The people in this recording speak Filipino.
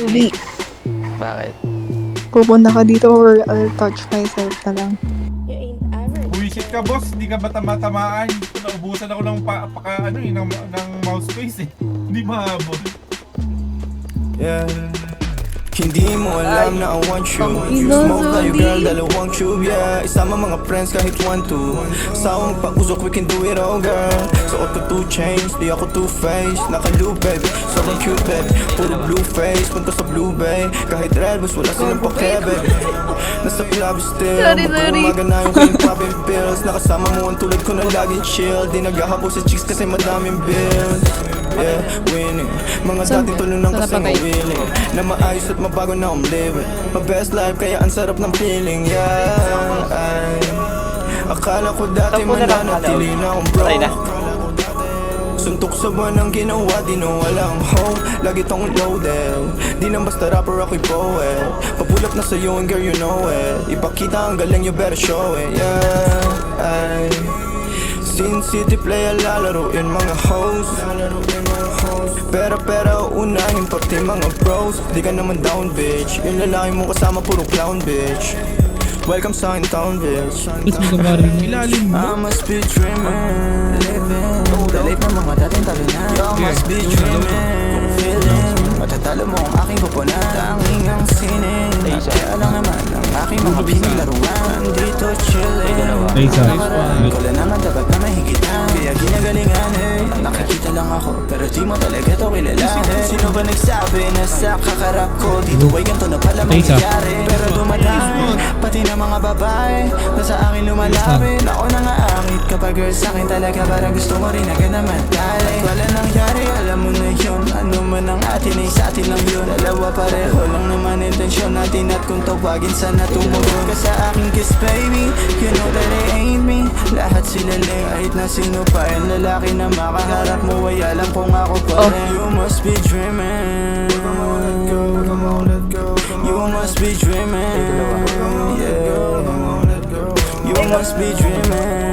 Hindi. Bakit? Pupunta ka dito or I'll touch myself na lang. You ain't average. Buwisit ka, boss. Hindi ka ba tama-tamaan? Naubusan ako ng ng mouse space eh. Hindi mahabol. Yeah. Hindi mo alam na I want you. Ino, Smoke tayo Zodi. girl, dalawang tube, yeah. Isama mga friends kahit 1-2. Sawang pag-usok, we can do it all, girl. Suot ko 2 chains, di ako 2-faced. Naka-loop, baby, sobrang cute, baby. Puro blue face, punta sa blue bay. Kahit red bus, wala silang pake, baby. Nasa club still, Sorry, sorry. mag-umaga na yung kayong popping pills. Nakasama mo ang tulad ko na laging chill. Di naghahapo sa chicks kasi madaming bills. Yeah, winning. Mga dating tulong ng Saan kasing napatay? willing na maayos at mabago na I'm living my best life kaya ang sarap ng feeling, yeah. Ay, akala ko dati mananatili na akong broke. Patay na. Suntok sa buwan ang ginawa, di na walang home. Lagi tong loaded, di nang basta rapper ako'y poet. Papulap na sa'yo and girl you know it. Ipakita ang galing, you better show it, yeah. Ay, Sin City play lalaroin mga hoes. Pera unahin pati mga bros. Di ka naman down bitch. Yung lalaki mo kasama puro clown bitch. Welcome sa akin town bitch. Ilalim mo. I must be dreaming, living. Dalit na mga dating tabi na. You must be dreaming, feeling. Matatalo mo ang aking pupunan. Tanging ang sining. Kaya lang naman ang aking mga pinaglaruan. Dito chilling. Nakaraan ko lang naman dapat na mahigitan. Kaya ginagalingan eh. Nakikita lang ako pero di mo talaga to kilalanin. Sino ba nagsabi na sa kakarap ko dito ay ganito na pala mangyayari? Pero dumadami pati na mga babae na sa akin lumalapit. Ako na nga angit kapag girl sa akin talaga parang gusto mo rin agad naman dali. Wala nangyari alam mo na yun. Ano man ang atin ay sa atin lang yun. Dalawa pareho lang naman intensyon natin at kung tawagin sana tumugon ka sa aking kiss baby. You know that it ain't me. Lahat sila lang kahit na sino pa yung lalaki na makaharap mo ay alam kung ako pa rin. You must be dreaming. Come on, let go, come on, let go. You must be dreaming. Yeah. You must be dreaming.